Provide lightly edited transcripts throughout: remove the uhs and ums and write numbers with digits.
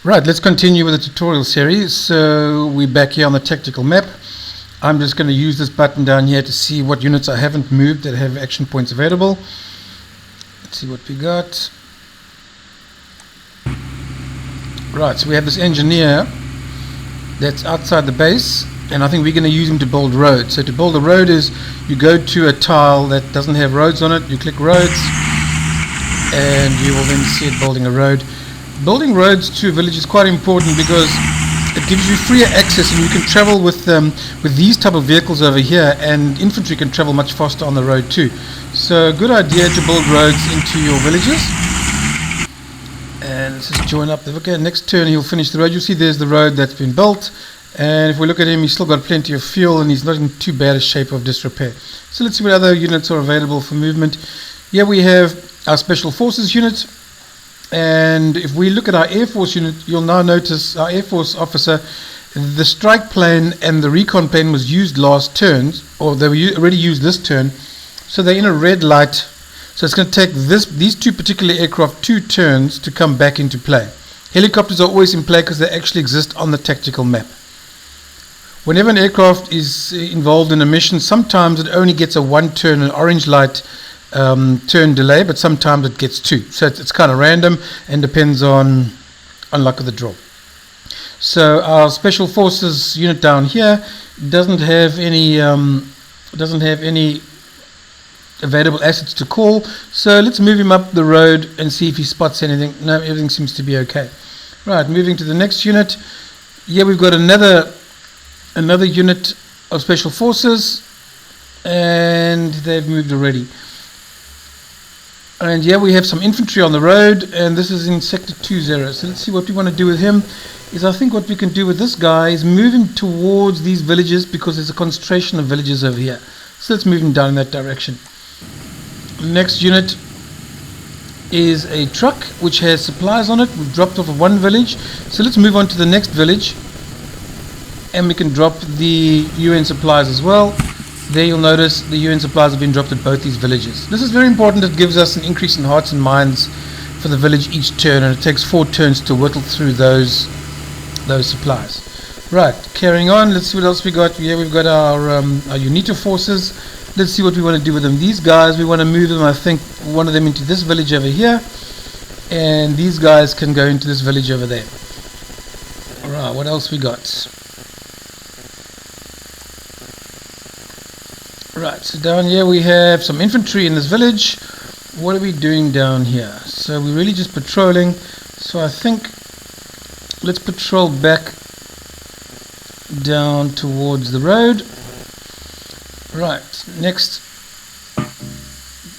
Right, let's continue with the tutorial series. So we're back here on the tactical map. I'm just going to use this button down here to see what units I haven't moved that have action points available. Let's see what we got. Right, so we have this engineer that's outside the base, and I think we're going to use him to build roads. So to build a road is you go to a tile that doesn't have roads on it, you click roads, and you will then see it building a road. Building roads to a village is quite important because it gives you freer access, and you can travel with these type of vehicles over here, and infantry can travel much faster on the road too. So a good idea to build roads into your villages. And let's just join up. Okay, next turn he'll finish the road. You'll see there's the road that's been built, and if we look at him, he's still got plenty of fuel and he's not in too bad a shape of disrepair. So let's see what other units are available for movement. Here we have our Special Forces unit. And if we look at our Air Force unit, you'll now notice our Air Force officer, the strike plane and the recon plane was used last turn, or they were already used this turn, so they're in a red light. So it's going to take these two particular aircraft 2 turns to come back into play. Helicopters are always in play because they actually exist on the tactical map. Whenever an aircraft is involved in a mission, sometimes it only gets a 1 turn, an orange light turn delay, but sometimes it gets 2, so it's kind of random and depends on luck of the draw. So our Special Forces unit down here doesn't have any available assets to call, so let's move him up the road and see if he spots anything. No, everything seems to be okay. Right, moving to the next unit. Here we've got another unit of Special Forces, and they've moved already. And here we have some infantry on the road, and this is in sector 20. So let's see what we want to do with him. I think what we can do with this guy is move him towards these villages, because there's a concentration of villages over here. So let's move him down in that direction. The next unit is a truck which has supplies on it. We've dropped off of one village, so let's move on to the next village, and we can drop the UN supplies as well. There you'll notice the UN supplies have been dropped at both these villages. This is very important. It gives us an increase in hearts and minds for the village each turn, and it takes 4 turns to whittle through those supplies. Right, carrying on, let's see what else we got. Here we've got our UNITA forces. Let's see what we want to do with them. These guys, we want to move them, I think, one of them into this village over here, and these guys can go into this village over there. Alright, what else we got? Right, so down here we have some infantry in this village. What are we doing down here? So we're really just patrolling. So I think let's patrol back down towards the road. Right, next.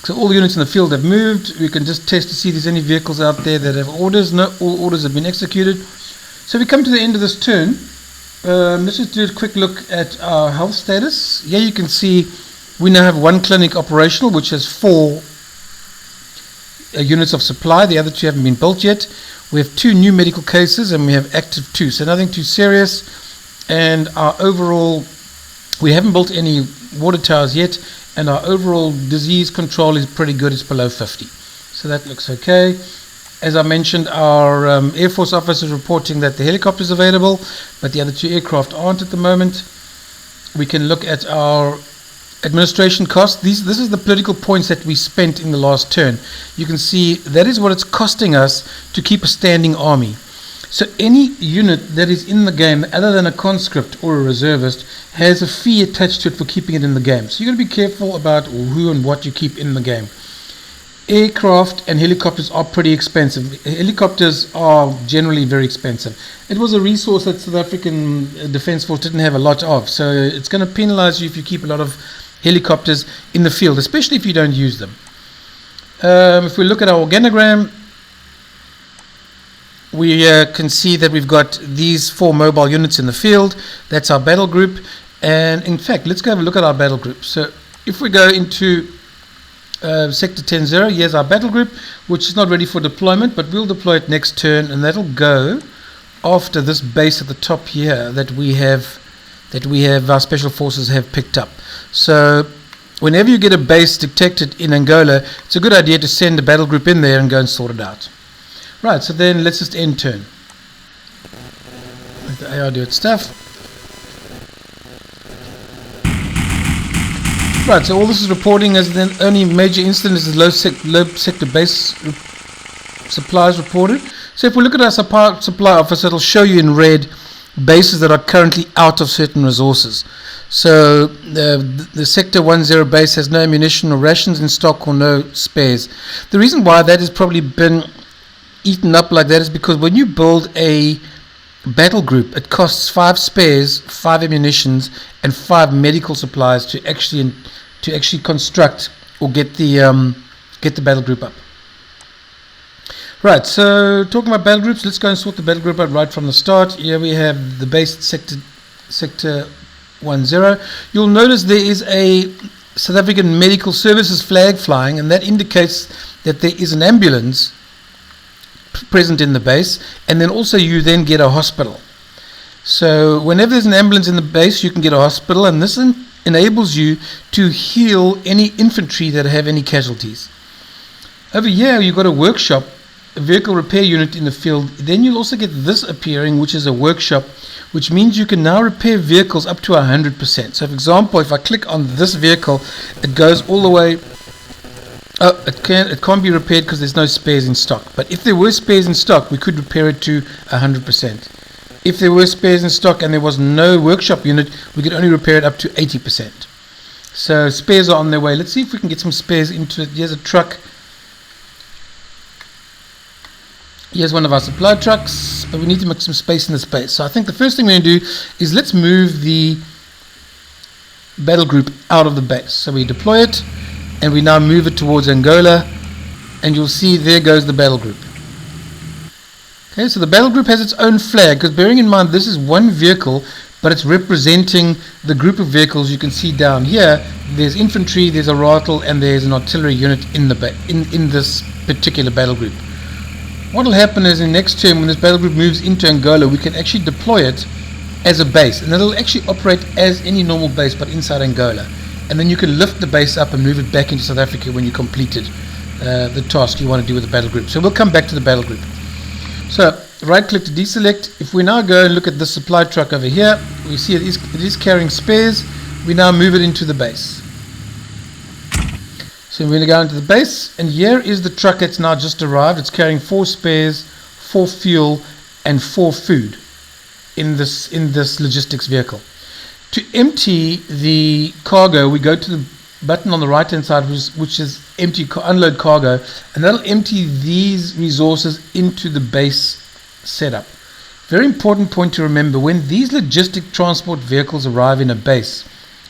So all the units in the field have moved. We can just test to see if there's any vehicles out there that have orders. No, all orders have been executed. So we come to the end of this turn. Let's just do a quick look at our health status. Here you can see we now have 1 clinic operational, which has 4 units of supply. The other 2 haven't been built yet. We have 2 new medical cases, and we have active 2, so nothing too serious. And our overall, we haven't built any water towers yet, and our overall disease control is pretty good. It's below 50, so that looks okay. As I mentioned, our Air Force officer is reporting that the helicopter is available, but the other 2 aircraft aren't at the moment. We can look at our administration costs. This is the political points that we spent in the last turn. You can see that is what it's costing us to keep a standing army. So any unit that is in the game, other than a conscript or a reservist, has a fee attached to it for keeping it in the game. So you've got to be careful about who and what you keep in the game. Aircraft and helicopters are pretty expensive. Helicopters are generally very expensive. It was a resource that South African Defence Force didn't have a lot of, so it's going to penalise you if you keep a lot of helicopters in the field, especially if you don't use them. If we look at our organogram, we can see that we've got these 4 mobile units in the field. That's our battle group, and in fact, let's go have a look at our battle group. So if we go into sector 10-0, here's our battle group, which is not ready for deployment, but we'll deploy it next turn, and that'll go after this base at the top here that we have our special forces have picked up. So whenever you get a base detected in Angola, it's a good idea to send a battle group in there and go and sort it out. Right, so then let's just end turn. Let the AR do its stuff. Right, so all this is reporting as the only major incident is the low sector base supplies reported. So if we look at our supply office, it'll show you in red bases that are currently out of certain resources. So the sector 10 base has no ammunition or rations in stock or no spares. The reason why that has probably been eaten up like that is because when you build a battle group, it costs 5 spares, 5 ammunitions, and 5 medical supplies to actually construct or get the battle group up. Right, so talking about battle groups, let's go and sort the battle group out right from the start. Here we have the base sector 10. You'll notice there is a South African Medical Services flag flying, and that indicates that there is an ambulance present in the base, and then also you then get a hospital. So whenever there's an ambulance in the base, you can get a hospital, and this enables you to heal any infantry that have any casualties. Over here you've got a workshop, a vehicle repair unit in the field. Then you'll also get this appearing, which is a workshop, which means you can now repair vehicles up to 100%. So for example, if I click on this vehicle, it goes all the way. It can't be repaired because there's no spares in stock. But if there were spares in stock, we could repair it to 100%. If there were spares in stock and there was no workshop unit, we could only repair it up to 80%. So spares are on their way. Let's see if we can get some spares into it. Here's a truck. Here's one of our supply trucks, but we need to make some space in the space. So I think the first thing we're going to do is let's move the battle group out of the base. So we deploy it, and we now move it towards Angola, and you'll see there goes the battle group. Okay, so the battle group has its own flag, because bearing in mind this is one vehicle, but it's representing the group of vehicles you can see down here. There's infantry, there's a rifle, and there's an artillery unit in this particular battle group. What will happen is in next term, when this battle group moves into Angola, we can actually deploy it as a base, and it'll actually operate as any normal base but inside Angola. And then you can lift the base up and move it back into South Africa when you completed the task you want to do with the battle group. So we'll come back to the battle group. So right click to deselect. If we now go and look at the supply truck over here, we see it is carrying spares. We now move it into the base. So we're going to go into the base, and here is the truck that's now just arrived. It's carrying 4 spares, 4 fuel, and 4 food in this logistics vehicle. To empty the cargo, we go to the button on the right hand side, which is unload cargo, and that'll empty these resources into the base setup. Very important point to remember: when these logistic transport vehicles arrive in a base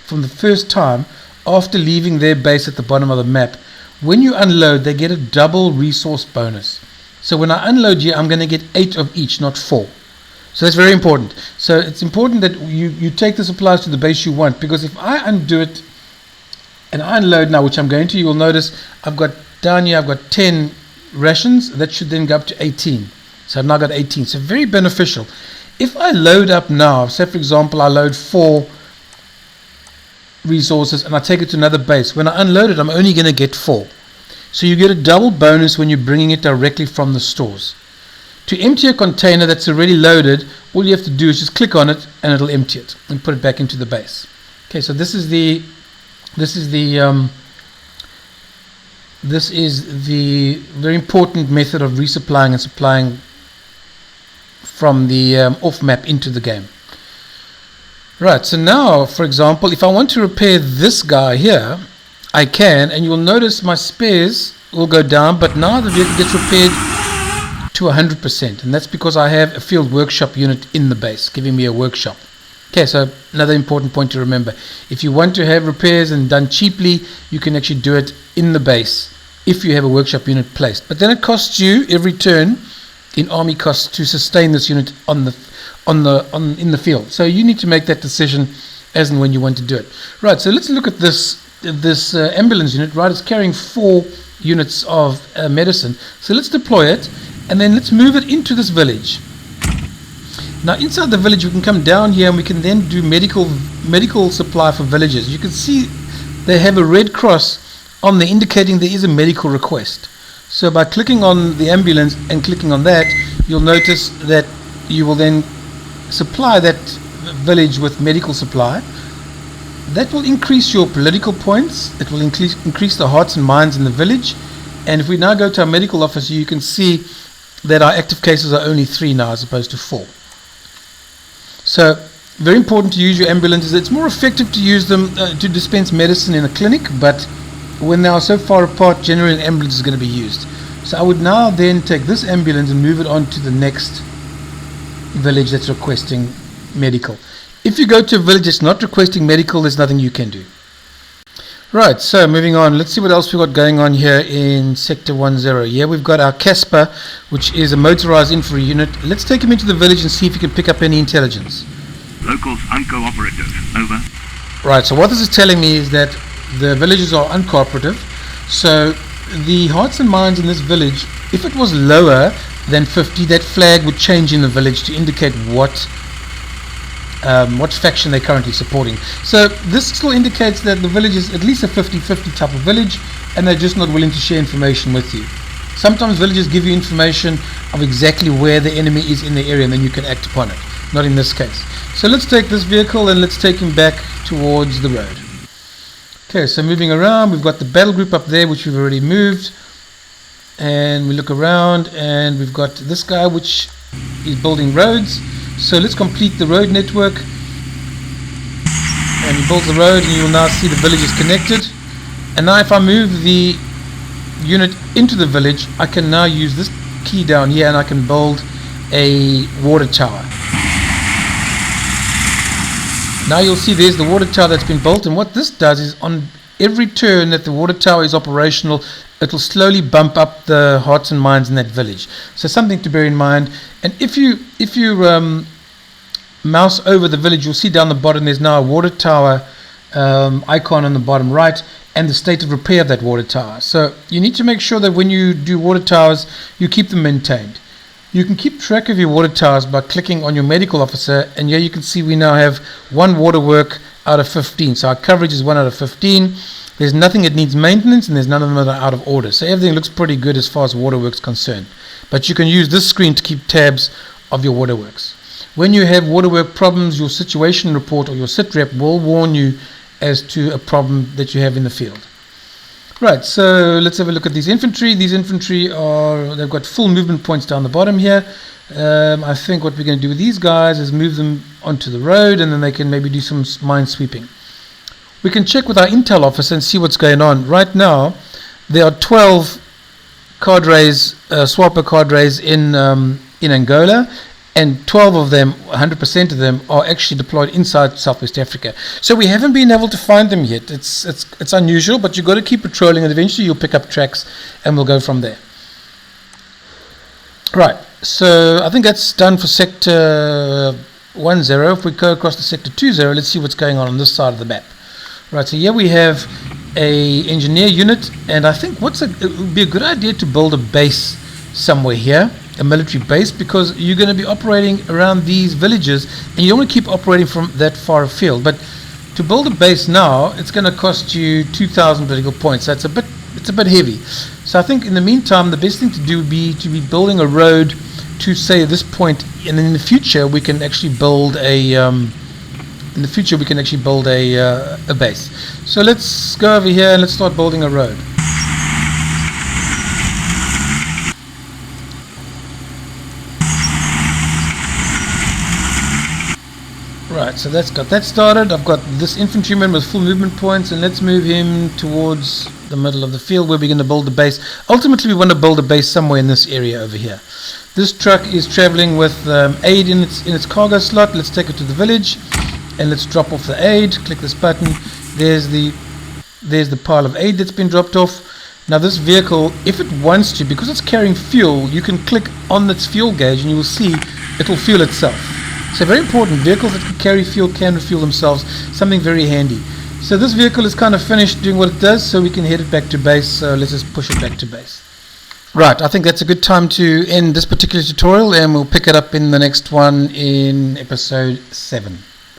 from the first time after leaving their base at the bottom of the map, when you unload, they get a double resource bonus. So when I unload here, I'm going to get 8 of each, not 4. So that's very important. So it's important that you take the supplies to the base you want, because if I undo it and I unload now, which I'm going to, you will notice I've got down here, I've got 10 rations. That should then go up to 18. So I've now got 18. So very beneficial. If I load up now, say for example, I load 4 resources and I take it to another base. When I unload it, I'm only going to get 4. So you get a double bonus when you're bringing it directly from the stores. To empty a container that's already loaded, all you have to do is just click on it and it'll empty it and put it back into the base. Okay, so this is the very important method of resupplying and supplying from the off map into the game. Right, so now, for example, if I want to repair this guy here, I can, and you'll notice my spares will go down, but now the vehicle gets repaired to 100%, and that's because I have a field workshop unit in the base giving me a workshop. Okay, so another important point to remember: if you want to have repairs and done cheaply, you can actually do it in the base if you have a workshop unit placed. But then it costs you every turn in army costs to sustain this unit in the field. So you need to make that decision as and when you want to do it. Right, so let's look at this ambulance unit. Right, it's carrying 4 units of medicine. So let's deploy it, and then let's move it into this village. Now inside the village we can come down here and we can then do medical supply for villages. You can see they have a red cross on there indicating there is a medical request. So by clicking on the ambulance and clicking on that, you'll notice that you will then supply that village with medical supply. That will increase your political points. It will increase the hearts and minds in the village. And if we now go to our medical officer, you can see that our active cases are only 3 now as opposed to 4. So very important to use your ambulances. It's more effective to use them to dispense medicine in a clinic, but when they are so far apart, generally an ambulance is going to be used. So I would now then take this ambulance and move it on to the next village that's requesting medical. If you go to a village that's not requesting medical, there's nothing you can do. Right, so moving on, let's see what else we've got going on here in Sector 10. Here we've got our Casper, which is a motorized infantry unit. Let's take him into the village and see if he can pick up any intelligence. Locals uncooperative, over. Right, so what this is telling me is that the villages are uncooperative. So the hearts and minds in this village, if it was lower than 50, that flag would change in the village to indicate what faction they're currently supporting. So this still indicates that the village is at least a 50-50 type of village, and they're just not willing to share information with you. Sometimes villages give you information of exactly where the enemy is in the area, and then you can act upon it. Not in this case. So let's take this vehicle and let's take him back towards the road. Okay, so moving around, we've got the battle group up there, which we've already moved. And we look around and we've got this guy which is building roads. So let's complete the road network. And he builds the road and you will now see the village is connected. And now if I move the unit into the village, I can now use this key down here and I can build a water tower. Now you'll see there's the water tower that's been built, and what this does is on every turn that the water tower is operational, it will slowly bump up the hearts and minds in that village. So something to bear in mind. And if you mouse over the village, you'll see down the bottom there's now a water tower icon on the bottom right and the state of repair of that water tower. So you need to make sure that when you do water towers, you keep them maintained. You can keep track of your water towers by clicking on your medical officer, and here you can see we now have 1 water work out of 15. So our coverage is 1 out of 15. There's nothing that needs maintenance, and there's none of them that are out of order. So everything looks pretty good as far as water works concerned. But you can use this screen to keep tabs of your water works. When you have water work problems, your situation report or your SITREP will warn you as to a problem that you have in the field. Right, so let's have a look at these infantry. These infantry they've got full movement points down the bottom here. I think what we're going to do with these guys is move them onto the road, and then they can maybe do some mine sweeping. We can check with our intel officer and see what's going on. Right now, there are 12 cadres, SWAPO cadres in Angola, and 12 of them, 100% of them, are actually deployed inside Southwest Africa. So we haven't been able to find them yet. It's unusual, but you've got to keep patrolling, and eventually you'll pick up tracks, and we'll go from there. Right, so I think that's done for Sector 10. If we go across to Sector 20, let's see what's going on this side of the map. Right, so here we have a engineer unit, and I think it would be a good idea to build a base somewhere here, a military base, because you're going to be operating around these villages and you don't want to keep operating from that far afield. But to build a base now, it's going to cost you 2,000 political points. So it's a bit heavy. So I think in the meantime, the best thing to do would be to be building a road to, say, this point, and in the future we can actually build a base. So let's go over here and let's start building a road. Right, so that's got that started. I've got this infantryman with full movement points, and let's move him towards the middle of the field where we're going to build the base. Ultimately, we want to build a base somewhere in this area over here. This truck is traveling with aid in its cargo slot. Let's take it to the village, and let's drop off the aid. Click this button. There's the pile of aid that's been dropped off. Now this vehicle, if it wants to, because it's carrying fuel, you can click on its fuel gauge and you will see it will fuel itself. So very important, vehicles that can carry fuel can refuel themselves, something very handy. So this vehicle is kind of finished doing what it does, so we can head it back to base. So let's just push it back to base. Right, I think that's a good time to end this particular tutorial, and we'll pick it up in the next one in episode 7.